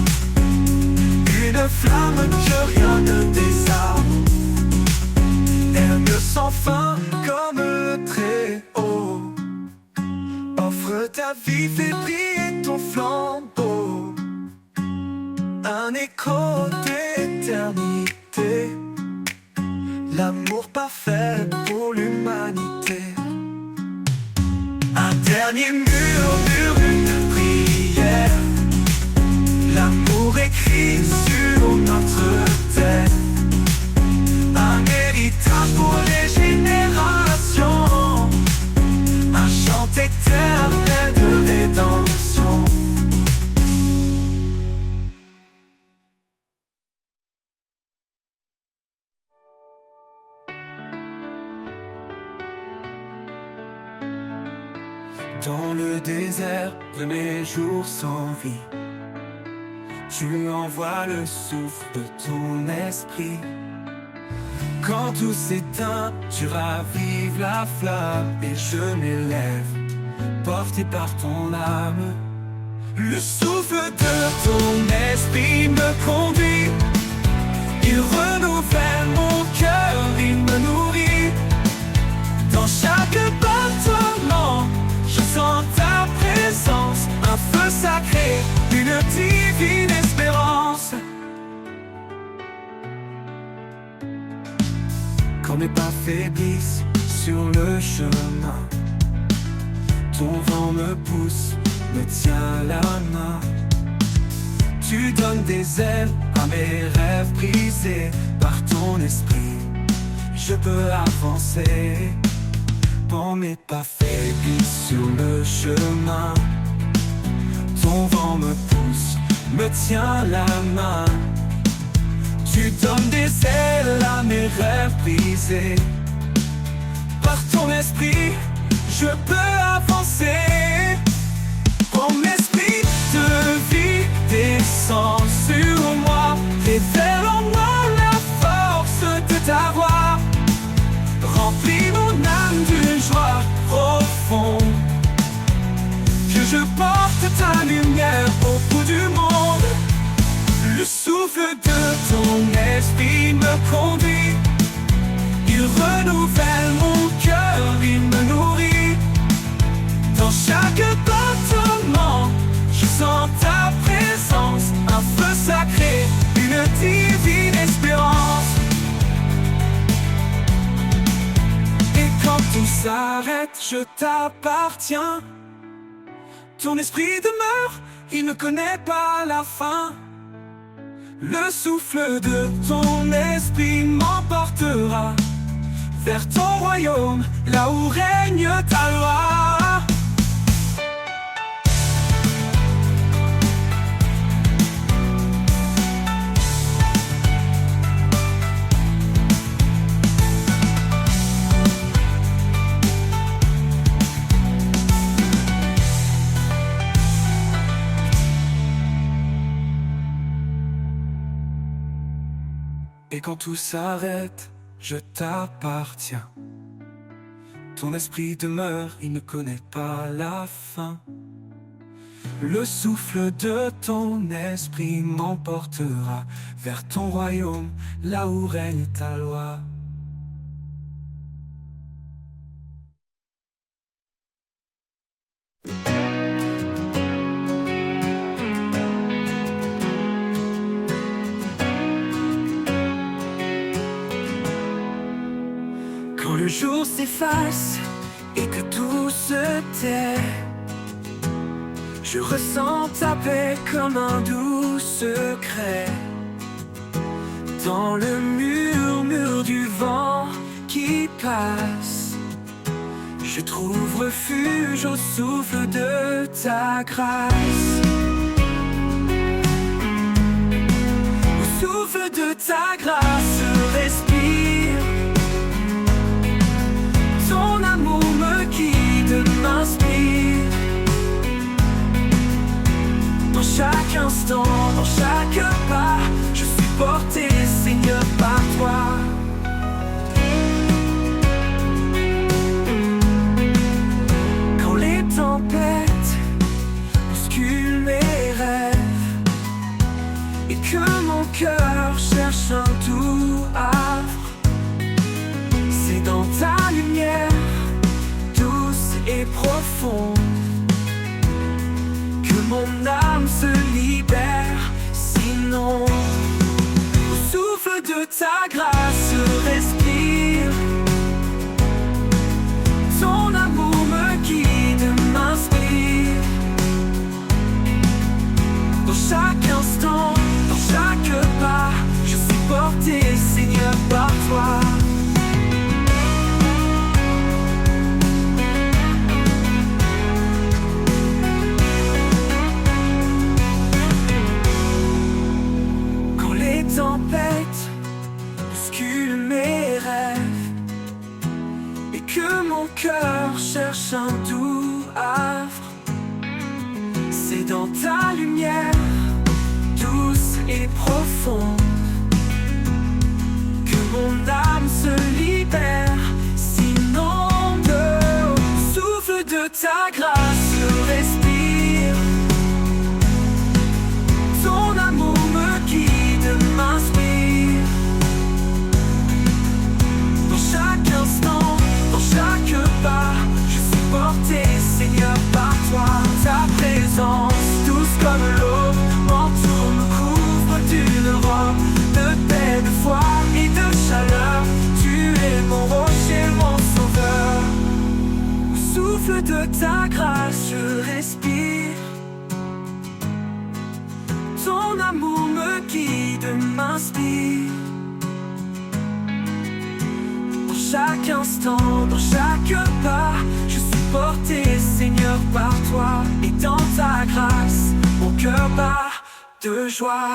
une flamme que rien ne désarme. Aime sans fin comme le Très-Haut, offre ta vie, fais briller ton flambeau, un écho d'éternité, l'amour parfait pour l'humanité. Un dernier murmure une prière, l'amour écrit sur notre terre, un héritage pour les générations, un chant éternel de rédemption. Dans le désert de mes jours sans vie, tu envoies le souffle de ton esprit. Quand tout s'éteint, tu ravives la flamme et je m'élève, porté par ton âme. Le souffle de ton esprit me conduit, il renouvelle mon cœur, il me nourrit. Dans chaque battement, je sens ta présence, un feu sacré, une divine espérance. Quand mes pas faiblissent sur le chemin, ton vent me pousse, me tient la main. Tu donnes des ailes à mes rêves brisés, par ton esprit, je peux avancer. Quand mes pas faiblissent sur le chemin, ton vent me pousse, me tient la main. Tu donnes des ailes à mes rêves brisés, par ton esprit, je peux avancer. Ton esprit de vie descend sur moi, révèle en moi la force de ta voix. Remplis mon âme d'une joie profonde, que je porte ta lumière au bout du monde. Le souffle de ton esprit me conduit, il renouvelle mon cœur, il me nourrit. Dans chaque battement, je sens ta présence, un feu sacré, une divine espérance. Et quand tout s'arrête, je t'appartiens. Ton esprit demeure, il ne connaît pas la fin. Le souffle de ton esprit m'emportera vers ton royaume, là où règne ta loi. Et quand tout s'arrête, je t'appartiens. Ton esprit demeure, il ne connaît pas la fin. Le souffle de ton esprit m'emportera vers ton royaume, là où règne ta loi. s'efface et que tout se tait, je ressens ta paix comme un doux secret. Dans le murmure du vent qui passe, je trouve refuge au souffle de ta grâce. Au souffle de ta grâce, respire. Ton amour me guide, m'inspire. Dans chaque instant, dans chaque pas, je suis porté, Seigneur, par toi. Quand les tempêtes bousculent mes rêves et que mon cœur cherche un doux havre, c'est dans ta lumière douce et profonde que mon âme se libère. Sinon, au souffle de ta grâce, respire. Ton amour me guide, m'inspire. Dans chaque instant, dans chaque pas, je suis porté, Seigneur, par toi. Tempête bouscule mes rêves et que mon cœur cherche un doux havre, c'est dans ta lumière douce et profonde que mon âme se libère. Sinon, au souffle de ta grâce, respire. Ton amour me guide, m'inspire. Dans chaque instant, dans chaque pas, je suis porté, Seigneur, par toi. Ta présence, douce comme l'eau, m'entoure, me couvre d'une robe de paix, de foi et de chaleur. Tu es mon rocher, mon sauveur. Au souffle de ta grâce, je respire. Ton amour me guide, m'inspire. Dans chaque instant, dans chaque pas, je suis porté, Seigneur, par toi. Et dans ta grâce, mon cœur bat de joie.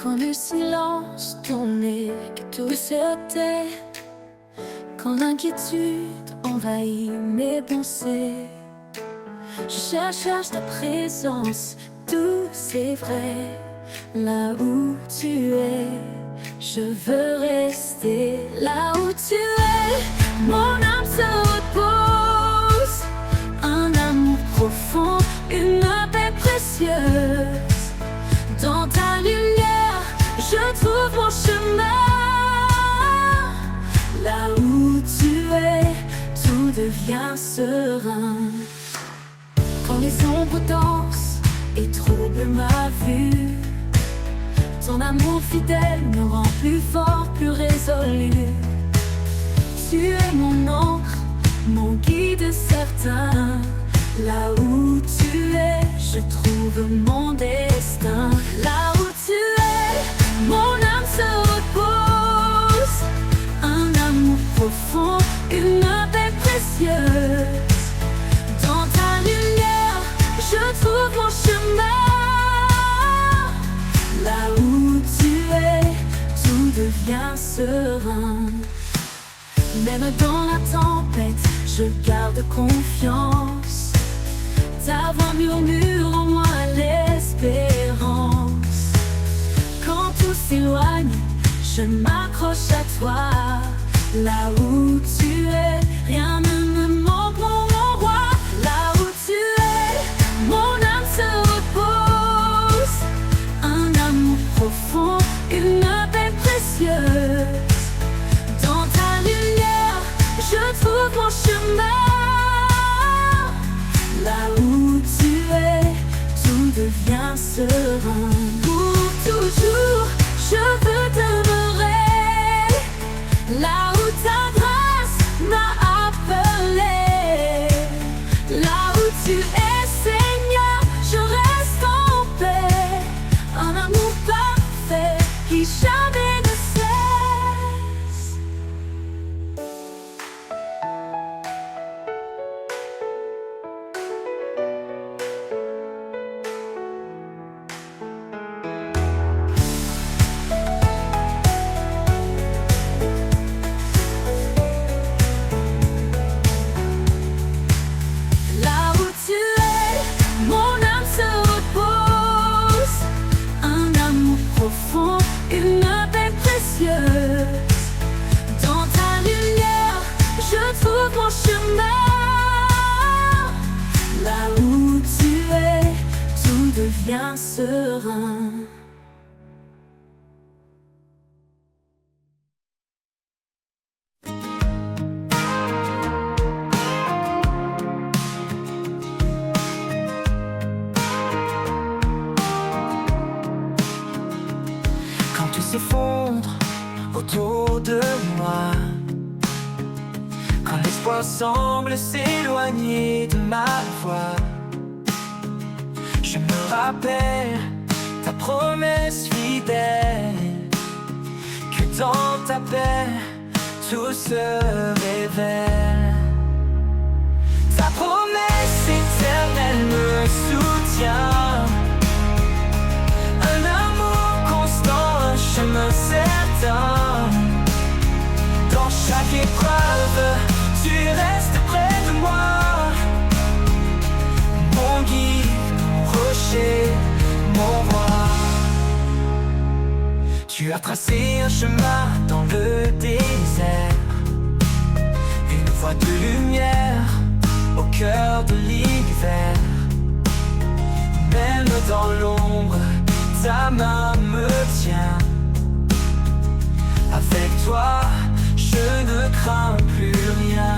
Quand le silence tournait, que tout se tait, quand l'inquiétude envahit mes pensées, je cherche ta présence douce et vraie. Là où tu es, je veux rester. Là où tu es, mon âme se repose. Un amour profond, une paix précieuse. Dans ta lumière, je trouve mon chemin. Là où tu es, tout devient serein. Quand les ombres dansent et troublent ma vue, ton amour fidèle me rend plus fort, plus résolu. Tu es mon encre, mon guide certain. Là où tu es, je trouve mon destin. Là où tu es, mon âme se repose. Un amour profond, une paix précieuse. Dans ta lumière, je trouve mon chemin. Là où tu es, tout devient serein. Même dans la tempête, je garde confiance. Ta voix murmure en moi l'espérance. Quand tout s'éloigne, je m'accroche à toi. Là où tu es, rien ne me manque, mon roi. Là où tu es, mon âme se repose. Un amour profond, une paix précieuse. Dans ton chemin. Là où tu es, tout devient serein. Quand tout s'effondre autour de moi, quand l'espoir semble s'éloigner de ma voix, je me rappelle ta promesse fidèle, que dans ta paix tout se révèle. Ta promesse éternelle me soutient, un amour constant, un chemin certain. Dans chaque épreuve, tu restes près de moi, mon guide, mon rocher, mon roi. Tu as tracé un chemin dans le désert, une voie de lumière au cœur de l'hiver. Même dans l'ombre, ta main me tient. Avec toi, je ne crains plus rien.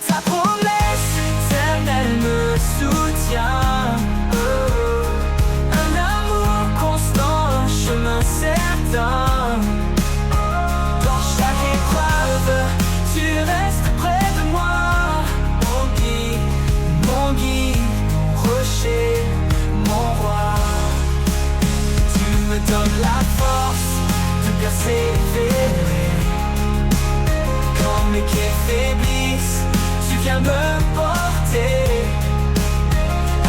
Ta promesse éternelle me soutient, un amour constant, un chemin certain. Dans chaque épreuve, tu restes près de moi, mon guide, mon rocher, mon roi. Tu me donnes la force de persévérer. Quand mes pieds faiblissent, tu viens me porter.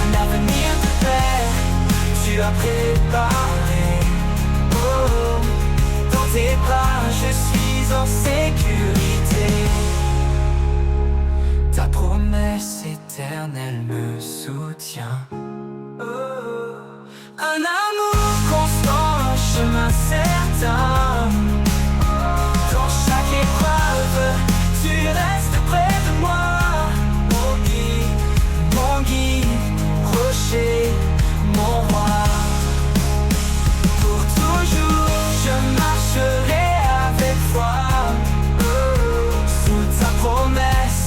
Un avenir de paix, tu as préparé. Oh, dans tes bras, je suis en sécurité. Ta promesse éternelle me soutient. Oh, un amour constant, un chemin certain. Dans chaque épreuve, tu restes près de moi, mon guide, mon rocher, mon roi. Pour toujours, je marcherai avec foi. Sous ta promesse,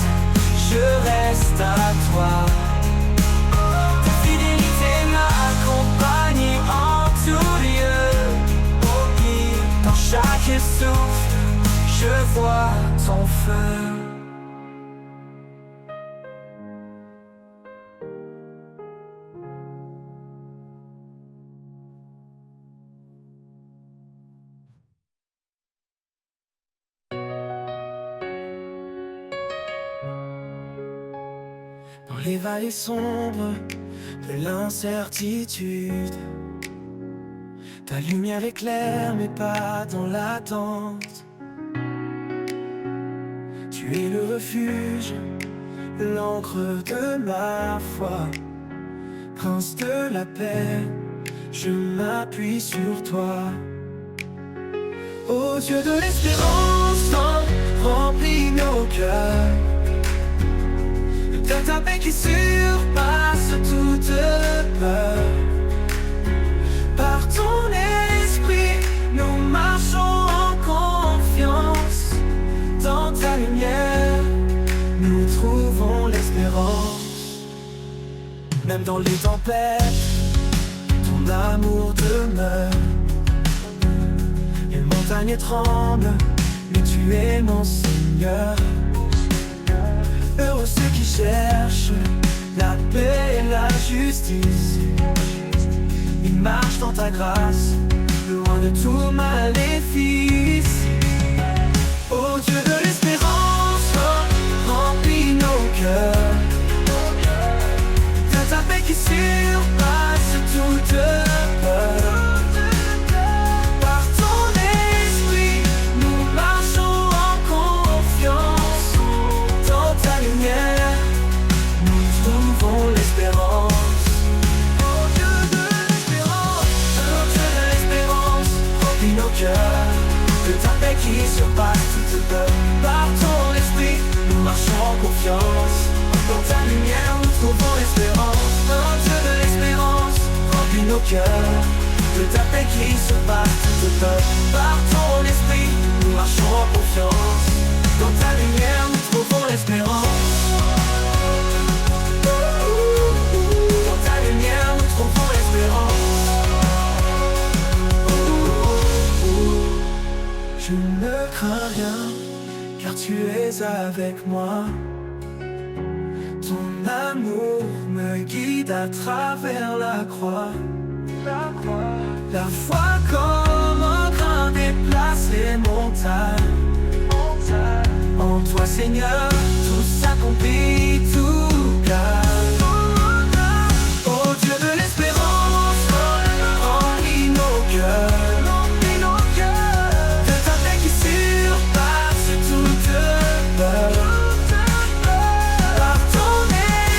je reste à toi. Ta fidélité m'accompagne en tout lieu. Dans chaque souffle, je vois ton feu. Dans les vallées sombres de l'incertitude, ta lumière éclaire mes pas dans l'attente. Tu es le refuge, l'encre de ma foi. Prince de la paix, je m'appuie sur toi. Ô Dieu de l'espérance, remplis nos cœurs de ta paix qui surpasse toute peur. Par ton esprit, nous marchons en confiance. Dans ta lumière, nous trouvons l'espérance. Même dans les tempêtes, ton amour demeure. Les montagnes tremblent, mais tu es mon Seigneur. Heureux ceux qui cherchent la paix et la justice. Ils marchent dans ta grâce, loin de tout maléfice. Ô Dieu de l'espérance, remplis nos cœurs de ta paix qui surpasse toute peur. Par ton esprit, nous marchons en confiance. Dans ta lumière, nous trouvons l'espérance. Ô Dieu de l'espérance, remplis nos cœurs de ta paix qui surpasse toute peur. Par ton esprit, marchons en confiance. Dans ta lumière nous trouvons l'espérance. Oh Dieu de l'espérance, remplis nos cœurs de ta paix qui se bat de peur. Par ton esprit, nous marchons en confiance. Dans ta lumière nous trouvons l'espérance. Dans ta lumière nous trouvons l'espérance. Je ne crains rien, car tu es avec moi. Ton amour me guide à travers la croix. La foi comme un grain déplace les montagnes. En toi Seigneur, tout s'accomplit, tout gagne. Oh Dieu de l'espérance, remplis nos cœurs de ta paix qui surpasse toute peur. Par ton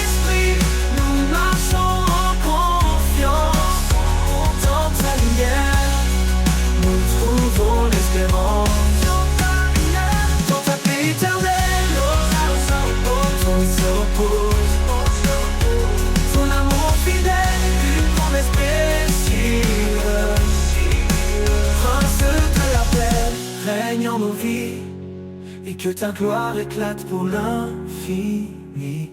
esprit, nous marchons en confiance. Dans ta lumière, nous trouvons l'espérance. Dans ta paix éternelle, nos âmes se reposent. Ton amour fidèle, une promesse précieuse. Prince de la paix, règne en nos vies, et que ta gloire éclate pour l'infini.